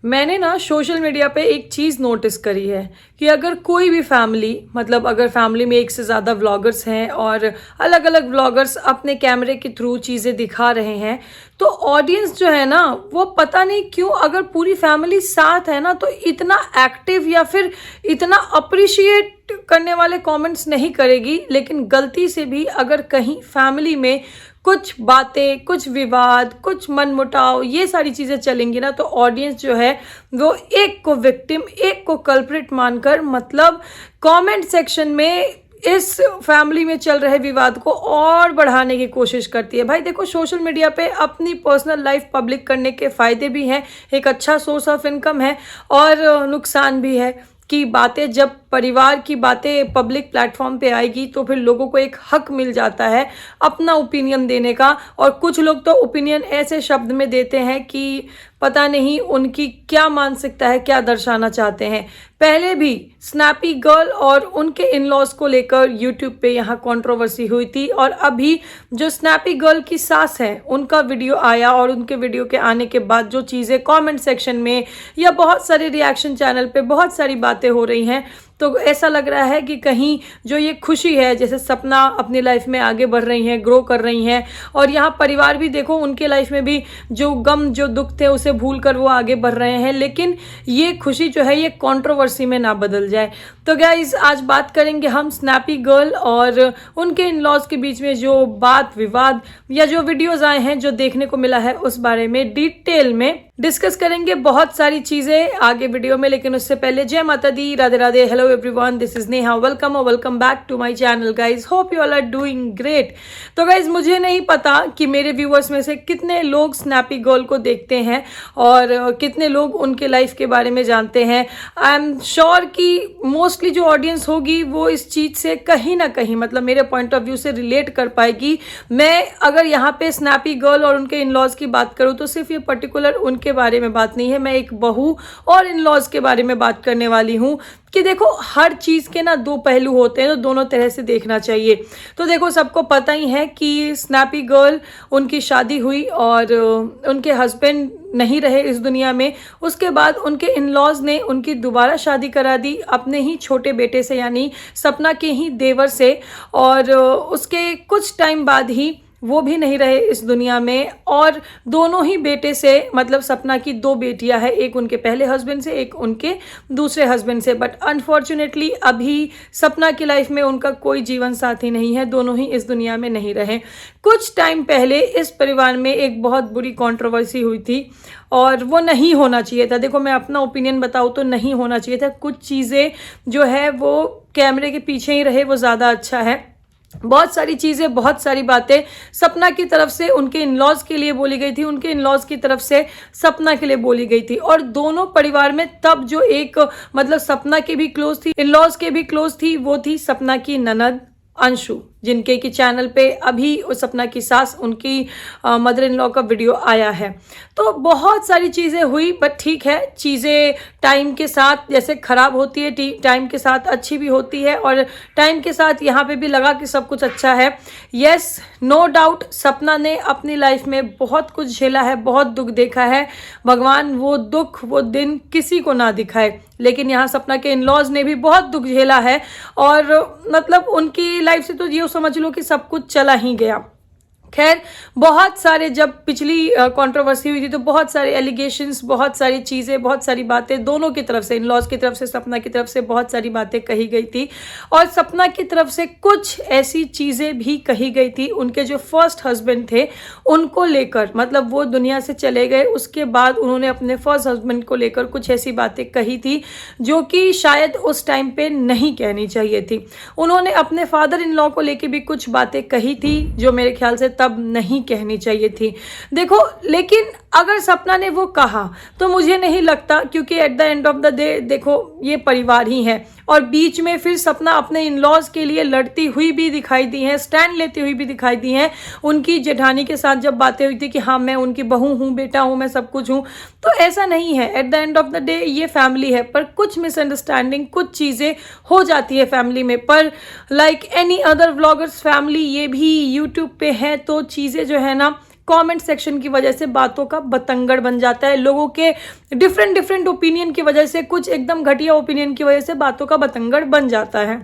मैंने ना social media पे एक चीज़ नोटिस करी है कि अगर कोई भी फैमिली मतलब अगर फैमिली में एक से ज़्यादा व्लॉगर्स हैं और अलग अलग व्लॉगर्स अपने कैमरे के थ्रू चीज़ें दिखा रहे हैं, तो ऑडियंस जो है ना वो पता नहीं क्यों अगर पूरी फैमिली साथ है ना तो इतना एक्टिव या फिर इतना अप्रिशिएट करने वाले कमेंट्स नहीं करेगी। लेकिन गलती से भी अगर कहीं फैमिली में कुछ बातें, कुछ विवाद, कुछ मनमुटाव, ये सारी चीज़ें चलेंगी ना तो ऑडियंस जो है वो एक को विक्टिम, एक को कल्प्रिट मानकर मतलब कमेंट सेक्शन में इस फैमिली में चल रहे विवाद को और बढ़ाने की कोशिश करती है। भाई देखो, सोशल मीडिया पे अपनी पर्सनल लाइफ पब्लिक करने के फ़ायदे भी हैं, एक अच्छा सोर्स ऑफ इनकम है, और नुकसान भी है कि बातें जब परिवार की बातें पब्लिक प्लेटफॉर्म पे आएगी तो फिर लोगों को एक हक मिल जाता है अपना ओपिनियन देने का। और कुछ लोग तो ओपिनियन ऐसे शब्द में देते हैं कि पता नहीं उनकी क्या मानसिकता है, क्या दर्शाना चाहते हैं। पहले भी स्नैपी गर्ल और उनके इन लॉज को लेकर यूट्यूब पे यहाँ कंट्रोवर्सी हुई थी, और अभी जो स्नैपी गर्ल की सास है उनका वीडियो आया, और उनके वीडियो के आने के बाद जो चीज़ें कमेंट सेक्शन में या बहुत सारे रिएक्शन चैनल पे बहुत सारी बातें हो रही हैं, तो ऐसा लग रहा है कि कहीं जो ये खुशी है, जैसे सपना अपनी लाइफ में आगे बढ़ रही हैं, ग्रो कर रही हैं, और यहाँ परिवार भी देखो उनके लाइफ में भी जो गम जो दुख थे उसे भूल कर वो आगे बढ़ रहे हैं, लेकिन ये खुशी जो है ये कंट्रोवर्सी में ना बदल जाए। तो गाइस, आज बात करेंगे हम स्नैपी गर्ल और उनके इन लॉज के बीच में जो बात विवाद या जो वीडियोज आए हैं, जो देखने को मिला है, उस बारे में डिटेल में डिस्कस करेंगे बहुत सारी चीजें आगे वीडियो में। लेकिन उससे पहले जय माता दी, Radhe Radhe, hello everyone, this is Neha, welcome और welcome back to my channel guys. Hope you all are doing great. तो गाइज, मुझे नहीं पता कि मेरे व्यूअर्स में से कितने लोग स्नैपी गर्ल को देखते हैं और कितने लोग उनके लाइफ के बारे में जानते हैं। आई एम श्योर कि मोस्टली जो ऑडियंस होगी वो इस चीज़ से कहीं ना कहीं मतलब मेरे पॉइंट ऑफ व्यू से रिलेट कर पाएगी। मैं अगर यहाँ पे स्नैपी गर्ल और उनके इन लॉज की बात करूँ तो सिर्फ ये पर्टिकुलर उनके बारे में बात नहीं है, मैं एक बहू और इन लॉज के बारे में बात करने वाली हूँ कि देखो हर चीज़ के ना दो पहलू होते हैं, तो दोनों तरह से देखना चाहिए। तो देखो, सबको पता ही है कि स्नैपी गर्ल उनकी शादी हुई और उनके हस्बैंड नहीं रहे इस दुनिया में। उसके बाद उनके इन लॉज ने उनकी दोबारा शादी करा दी अपने ही छोटे बेटे से, यानी सपना के ही देवर से, और उसके कुछ टाइम बाद ही वो भी नहीं रहे इस दुनिया में। और दोनों ही बेटे से मतलब सपना की दो बेटियां हैं, एक उनके पहले हस्बैंड से, एक उनके दूसरे हस्बैंड से। बट अनफॉर्चुनेटली अभी सपना की लाइफ में उनका कोई जीवन साथी नहीं है, दोनों ही इस दुनिया में नहीं रहे। कुछ टाइम पहले इस परिवार में एक बहुत बुरी कंट्रोवर्सी हुई थी और वो नहीं होना चाहिए था। देखो, मैं अपना ओपिनियन बताऊँ तो नहीं होना चाहिए था। कुछ चीज़ें जो है वो कैमरे के पीछे ही रहे वो ज़्यादा अच्छा है। बहुत सारी चीज़ें, बहुत सारी बातें सपना की तरफ से उनके इन लॉज के लिए बोली गई थी, उनके इन लॉज की तरफ से सपना के लिए बोली गई थी। और दोनों परिवार में तब जो एक मतलब सपना के भी क्लोज थी, इन लॉज के भी क्लोज थी, वो थी सपना की ननद अंशु, जिनके की चैनल पे अभी उस सपना की सास उनकी मदर इन लॉ का वीडियो आया है। तो बहुत सारी चीज़ें हुई, बट ठीक है, चीज़ें टाइम के साथ जैसे ख़राब होती है, टाइम के साथ अच्छी भी होती है, और टाइम के साथ यहाँ पे भी लगा कि सब कुछ अच्छा है। यस, नो डाउट, सपना ने अपनी लाइफ में बहुत कुछ झेला है, बहुत दुख देखा है। भगवान वो दुख वो दिन किसी को ना दिखाए, लेकिन यहाँ सपना के इन लॉज ने भी बहुत दुख झेला है, और मतलब उनकी लाइफ से तो ये समझ लो कि सब कुछ चला ही गया। खैर, बहुत सारे जब पिछली कंट्रोवर्सी हुई थी तो बहुत सारे एलिगेशंस, बहुत सारी चीज़ें, बहुत सारी बातें दोनों की तरफ से, इन लॉज की तरफ से, सपना की तरफ से बहुत सारी बातें कही गई थी। और सपना की तरफ से कुछ ऐसी चीज़ें भी कही गई थी उनके जो फर्स्ट हस्बैंड थे उनको लेकर, मतलब वो दुनिया से चले गए, उसके बाद उन्होंने अपने फर्स्ट हस्बैंड को लेकर कुछ ऐसी बातें कही थी जो कि शायद उस टाइम पे नहीं कहनी चाहिए थी। उन्होंने अपने फादर इन लॉ को लेकर भी कुछ बातें कही थी जो मेरे ख्याल से तब नहीं कहनी चाहिए थी। देखो, लेकिन अगर सपना ने वो कहा तो मुझे नहीं लगता, क्योंकि at the end of the day देखो ये परिवार ही है, और बीच में फिर सपना अपने इन लॉज के लिए लड़ती हुई भी दिखाई दी है, स्टैंड लेती हुई भी दिखाई दी है। उनकी जेठानी के साथ जब बातें हुई थी कि हाँ मैं उनकी बहू हूँ, बेटा हूँ, मैं सब कुछ हूँ, तो ऐसा नहीं है। At the end of the day ये फैमिली है, पर कुछ मिसअंडरस्टैंडिंग, कुछ चीज़ें हो जाती है फैमिली में। पर like any other vloggers family, ये भी यूट्यूब पे है, तो चीज़ें जो है ना कमेंट सेक्शन की वजह से बातों का बतंगड़ बन जाता है, लोगों के डिफरेंट ओपिनियन की वजह से, कुछ एकदम घटिया ओपिनियन की वजह से बातों का बतंगड़ बन जाता है।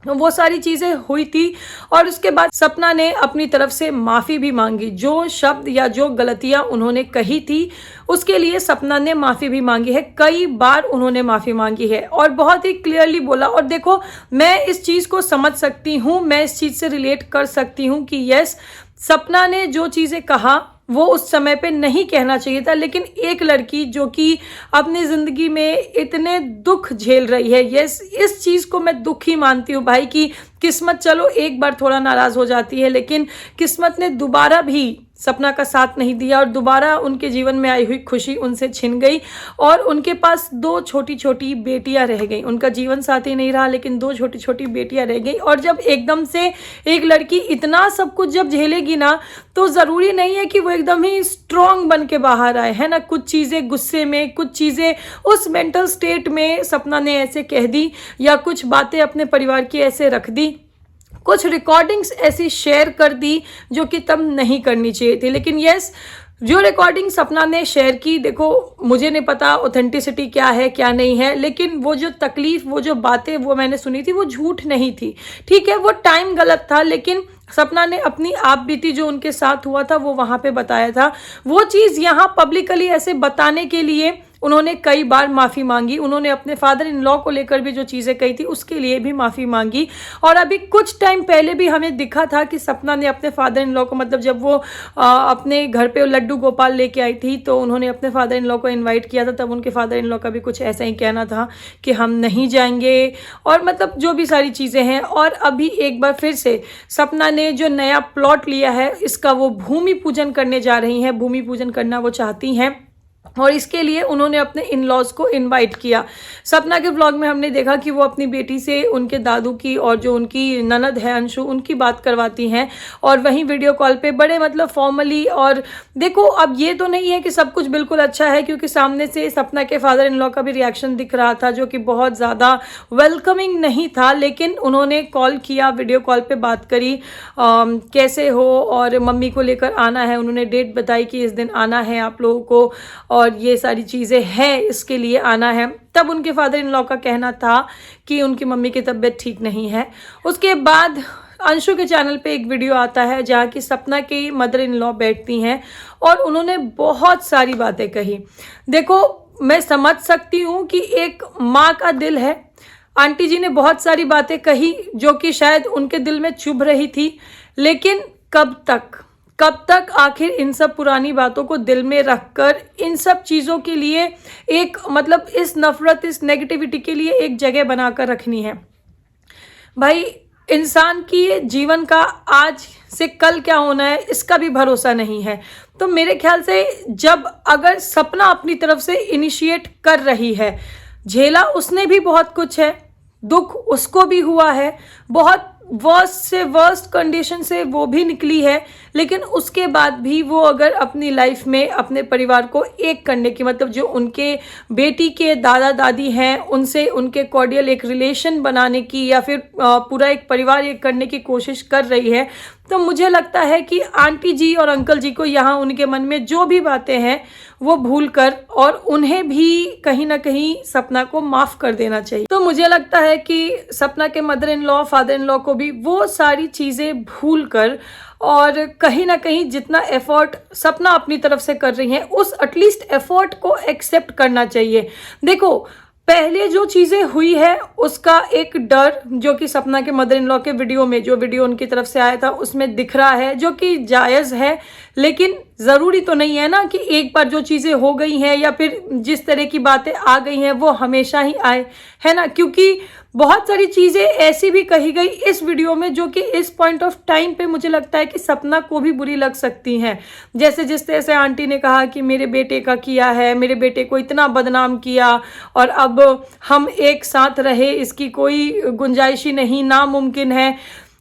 तो वो सारी चीज़ें हुई थी और उसके बाद सपना ने अपनी तरफ से माफ़ी भी मांगी। जो शब्द या जो गलतियां उन्होंने कही थी उसके लिए सपना ने माफ़ी भी मांगी है, कई बार उन्होंने माफ़ी मांगी है और बहुत ही क्लियरली बोला। और देखो, मैं इस चीज़ को समझ सकती हूँ, मैं इस चीज़ से रिलेट कर सकती हूँ कि यस, सपना ने जो चीज़ें कहा वो उस समय पे नहीं कहना चाहिए था, लेकिन एक लड़की जो कि अपनी ज़िंदगी में इतने दुख झेल रही है, यस, इस चीज़ को मैं दुख ही मानती हूँ भाई कि किस्मत चलो एक बार थोड़ा नाराज़ हो जाती है, लेकिन किस्मत ने दोबारा भी सपना का साथ नहीं दिया और दोबारा उनके जीवन में आई हुई खुशी उनसे छिन गई और उनके पास 2 छोटी छोटी बेटियां रह गई। उनका जीवन साथी नहीं रहा, लेकिन 2 छोटी छोटी बेटियां रह गई। और जब एकदम से एक लड़की इतना सब कुछ जब झेलेगी ना, तो ज़रूरी नहीं है कि वो एकदम ही स्ट्रॉन्ग बन के बाहर आए, है ना। कुछ चीज़ें गुस्से में, कुछ चीज़ें उस मेंटल स्टेट में सपना ने ऐसे कह दी या कुछ बातें अपने परिवार की ऐसे रख दी, कुछ रिकॉर्डिंग्स ऐसी शेयर कर दी जो कि तब नहीं करनी चाहिए थी। लेकिन यस, जो रिकॉर्डिंग सपना ने शेयर की, देखो मुझे नहीं पता ऑथेंटिसिटी क्या है क्या नहीं है, लेकिन वो जो तकलीफ, वो जो बातें वो मैंने सुनी थी वो झूठ नहीं थी। ठीक है, वो टाइम गलत था, लेकिन सपना ने अपनी आप बीती जो उनके साथ हुआ था वो वहाँ पे बताया था। वो चीज़ यहाँ पब्लिकली ऐसे बताने के लिए उन्होंने कई बार माफ़ी मांगी। उन्होंने अपने फादर इन लॉ को लेकर भी जो चीज़ें कही थी उसके लिए भी माफ़ी मांगी। और अभी कुछ टाइम पहले भी हमें दिखा था कि सपना ने अपने फादर इन लॉ को, मतलब जब वो अपने घर पे लड्डू गोपाल लेके आई थी तो उन्होंने अपने फादर इन लॉ को इन्वाइट किया था। तब उनके फादर इन लॉ का भी कुछ ऐसा ही कहना था कि हम नहीं जाएंगे, और मतलब जो भी सारी चीज़ें हैं। और अभी एक बार फिर से सपना ने जो नया प्लॉट लिया है, इसका वो भूमि पूजन करने जा रही हैं, भूमि पूजन करना वो चाहती हैं और इसके लिए उन्होंने अपने इन लॉज को इनवाइट किया। सपना के व्लॉग में हमने देखा कि वो अपनी बेटी से उनके दादू की और जो उनकी ननद है अंशु, उनकी बात करवाती हैं और वहीं वीडियो कॉल पे बड़े मतलब फॉर्मली। और देखो, अब ये तो नहीं है कि सब कुछ बिल्कुल अच्छा है, क्योंकि सामने से सपना के फादर इन लॉ का भी रिएक्शन दिख रहा था जो कि बहुत ज़्यादा वेलकमिंग नहीं था। लेकिन उन्होंने कॉल किया, वीडियो कॉल पे बात करी, कैसे हो, और मम्मी को लेकर आना है। उन्होंने डेट बताई कि इस दिन आना है आप लोगों को और ये सारी चीज़ें हैं, इसके लिए आना है। तब उनके फादर इन लॉ का कहना था कि उनकी मम्मी की तबीयत ठीक नहीं है। उसके बाद अंशु के चैनल पे एक वीडियो आता है जहाँ की सपना की मदर इन लॉ बैठती हैं और उन्होंने बहुत सारी बातें कही। देखो, मैं समझ सकती हूँ कि एक माँ का दिल है। आंटी जी ने बहुत सारी बातें कही जो कि शायद उनके दिल में चुभ रही थी, लेकिन कब तक आखिर इन सब पुरानी बातों को दिल में रखकर इन सब चीज़ों के लिए एक मतलब इस नफरत, इस नेगेटिविटी के लिए एक जगह बनाकर रखनी है। भाई, इंसान की जीवन का आज से कल क्या होना है इसका भी भरोसा नहीं है। तो मेरे ख्याल से जब अगर सपना अपनी तरफ से इनिशिएट कर रही है, झेला उसने भी बहुत कुछ है, दुख उसको भी हुआ है, बहुत वर्स्ट से वर्स्ट कंडीशन से वो भी निकली है, लेकिन उसके बाद भी वो अगर अपनी लाइफ में अपने परिवार को एक करने की, मतलब जो उनके बेटी के दादा दादी हैं उनसे उनके कॉर्डियल एक रिलेशन बनाने की या फिर पूरा एक परिवार एक करने की कोशिश कर रही है, तो मुझे लगता है कि आंटी जी और अंकल जी को यहाँ उनके मन में जो भी बातें हैं वो भूल कर और उन्हें भी कहीं ना कहीं सपना को माफ़ कर देना चाहिए। तो मुझे लगता है कि सपना के mother in law, father in law को भी वो सारी चीज़ें भूल कर और कहीं ना कहीं जितना एफर्ट सपना अपनी तरफ से कर रही हैं उस एटलीस्ट एफर्ट को एक्सेप्ट करना चाहिए। देखो, पहले जो चीज़ें हुई है उसका एक डर जो कि सपना के मदर इन लॉ के वीडियो में, जो वीडियो उनकी तरफ से आया था उसमें दिख रहा है, जो कि जायज़ है। लेकिन ज़रूरी तो नहीं है ना कि एक बार जो चीज़ें हो गई हैं या फिर जिस तरह की बातें आ गई हैं वो हमेशा ही आए, है ना। क्योंकि बहुत सारी चीज़ें ऐसी भी कही गई इस वीडियो में जो कि इस पॉइंट ऑफ टाइम पे मुझे लगता है कि सपना को भी बुरी लग सकती हैं। जैसे जिस तरह से आंटी ने कहा कि मेरे बेटे का किया है, मेरे बेटे को इतना बदनाम किया और अब हम एक साथ रहे इसकी कोई गुंजाइश ही नहीं, नामुमकिन है।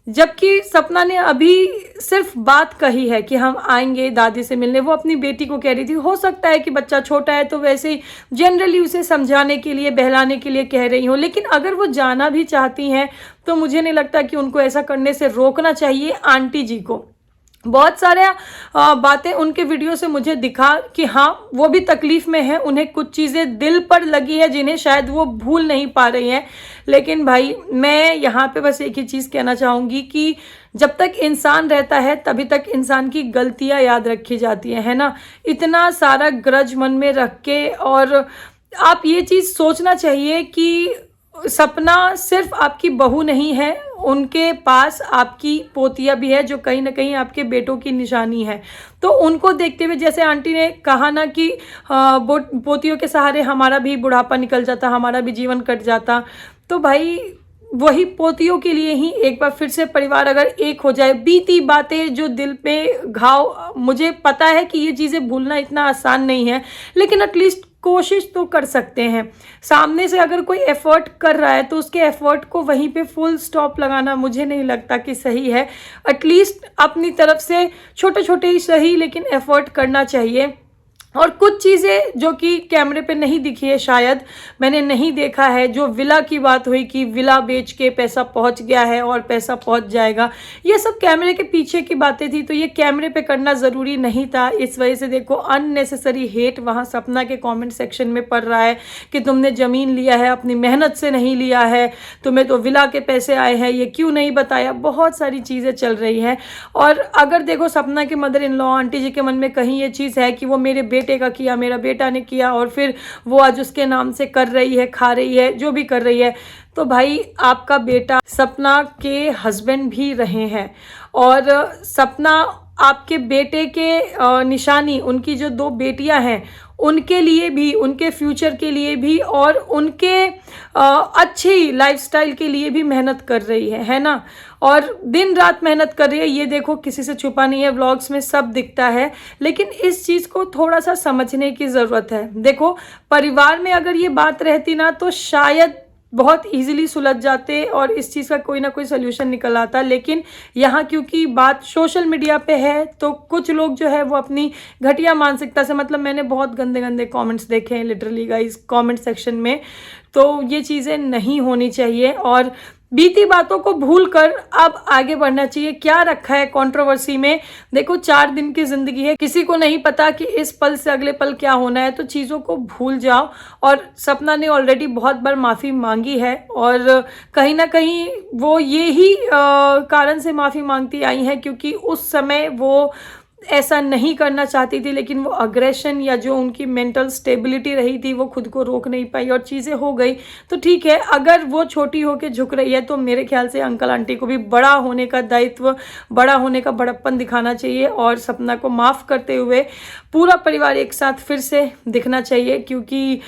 जबकि सपना ने अभी सिर्फ बात कही है कि हम आएंगे दादी से मिलने, वो अपनी बेटी को कह रही थी। हो सकता है कि बच्चा छोटा है तो वैसे ही जनरली उसे समझाने के लिए, बहलाने के लिए कह रही हो, लेकिन अगर वो जाना भी चाहती हैं तो मुझे नहीं लगता कि उनको ऐसा करने से रोकना चाहिए आंटी जी को। बहुत सारे बातें उनके वीडियो से मुझे दिखा कि हाँ वो भी तकलीफ में है, उन्हें कुछ चीज़ें दिल पर लगी है जिन्हें शायद वो भूल नहीं पा रही हैं। लेकिन भाई मैं यहाँ पे बस एक ही चीज़ कहना चाहूँगी कि जब तक इंसान रहता है तभी तक इंसान की गलतियाँ याद रखी जाती हैं, है ना। इतना सारा ग्रज मन में रख के, और आप ये चीज़ सोचना चाहिए कि सपना सिर्फ आपकी बहू नहीं है, उनके पास आपकी पोतिया भी है जो कहीं ना कहीं आपके बेटों की निशानी है। तो उनको देखते हुए, जैसे आंटी ने कहा ना कि पोतियों के सहारे हमारा भी बुढ़ापा निकल जाता, हमारा भी जीवन कट जाता, तो भाई वही पोतियों के लिए ही एक बार फिर से परिवार अगर एक हो जाए, बीती बातें जो दिल पे घाव, मुझे पता है कि ये चीज़ें भूलना इतना आसान नहीं है, लेकिन एटलीस्ट कोशिश तो कर सकते हैं। सामने से अगर कोई एफर्ट कर रहा है तो उसके एफर्ट को वहीं पे फुल स्टॉप लगाना मुझे नहीं लगता कि सही है। एटलीस्ट अपनी तरफ से छोटे छोटे ही सही लेकिन एफर्ट करना चाहिए। और कुछ चीज़ें जो कि कैमरे पे नहीं दिखी है, शायद मैंने नहीं देखा है, जो विला की बात हुई कि विला बेच के पैसा पहुंच गया है और पैसा पहुंच जाएगा, ये सब कैमरे के पीछे की बातें थी, तो ये कैमरे पे करना ज़रूरी नहीं था। इस वजह से देखो अननेसेसरी हेट वहाँ सपना के कमेंट सेक्शन में पड़ रहा है कि तुमने ज़मीन लिया है, अपनी मेहनत से नहीं लिया है, तुम्हें तो विला के पैसे आए हैं, ये क्यों नहीं बताया, बहुत सारी चीज़ें चल रही हैं। और अगर देखो सपना के मदर इन लॉ आंटी जी के मन में कहीं ये चीज़ है कि वो मेरे बेटे का किया, मेरा बेटा ने किया, और फिर वो आज उसके नाम से कर रही है, खा रही है, जो भी कर रही है, तो भाई आपका बेटा सपना के हस्बैंड भी रहे हैं, और सपना आपके बेटे के निशानी, उनकी जो 2 बेटियां हैं उनके लिए भी, उनके फ्यूचर के लिए भी, और उनके अच्छी लाइफस्टाइल के लिए भी मेहनत कर रही है ना। और दिन रात मेहनत कर रही है, ये देखो किसी से छुपा नहीं है, व्लॉग्स में सब दिखता है। लेकिन इस चीज़ को थोड़ा सा समझने की ज़रूरत है। देखो परिवार में अगर ये बात रहती ना तो शायद बहुत इजीली सुलझ जाते और इस चीज़ का कोई ना कोई सोल्यूशन निकल आता। लेकिन यहाँ क्योंकि बात सोशल मीडिया पे है तो कुछ लोग जो है वो अपनी घटिया मानसिकता से, मतलब मैंने बहुत गंदे गंदे कमेंट्स देखे हैं लिटरली गाइस कमेंट सेक्शन में, तो ये चीज़ें नहीं होनी चाहिए। और बीती बातों को भूलकर अब आगे बढ़ना चाहिए। क्या रखा है कंट्रोवर्सी में, देखो 4 दिन की जिंदगी है, किसी को नहीं पता कि इस पल से अगले पल क्या होना है, तो चीज़ों को भूल जाओ। और सपना ने ऑलरेडी बहुत बार माफ़ी मांगी है, और कहीं ना कहीं वो ये ही कारण से माफ़ी मांगती आई हैं क्योंकि उस समय वो ऐसा नहीं करना चाहती थी, लेकिन वो अग्रेशन या जो उनकी मेंटल स्टेबिलिटी रही थी वो खुद को रोक नहीं पाई और चीज़ें हो गई। तो ठीक है, अगर वो छोटी होकर झुक रही है तो मेरे ख्याल से अंकल आंटी को भी बड़ा होने का दायित्व, बड़ा होने का बड़प्पन दिखाना चाहिए, और सपना को माफ़ करते हुए पूरा परिवार एक साथ फिर से दिखना चाहिए। क्योंकि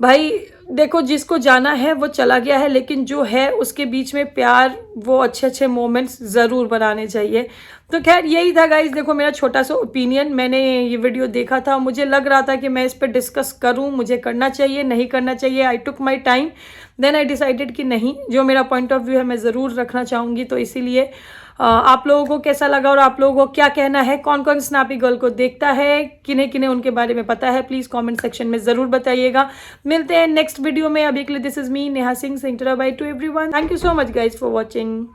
भाई देखो जिसको जाना है वो चला गया है, लेकिन जो है उसके बीच में प्यार, वो अच्छे अच्छे मोमेंट्स ज़रूर बनाने चाहिए। तो खैर यही था गाइज, देखो मेरा छोटा सा ओपिनियन, मैंने ये वीडियो देखा था, मुझे लग रहा था कि मैं इस पर डिस्कस करूं, मुझे करना चाहिए नहीं करना चाहिए। I took my time, then I decided कि नहीं, जो मेरा पॉइंट ऑफ व्यू है मैं ज़रूर रखना चाहूँगी। तो इसीलिए आप लोगों को कैसा लगा और आप लोगों को क्या कहना है, कौन कौन स्नैपी गर्ल को देखता है, किन्हें किन्हें उनके बारे में पता है, प्लीज़ कमेंट सेक्शन में ज़रूर बताइएगा। मिलते हैं नेक्स्ट वीडियो में, अभी के लिए this is me Neha Singh, saying bye to everyone. Thank you so much guys for watching.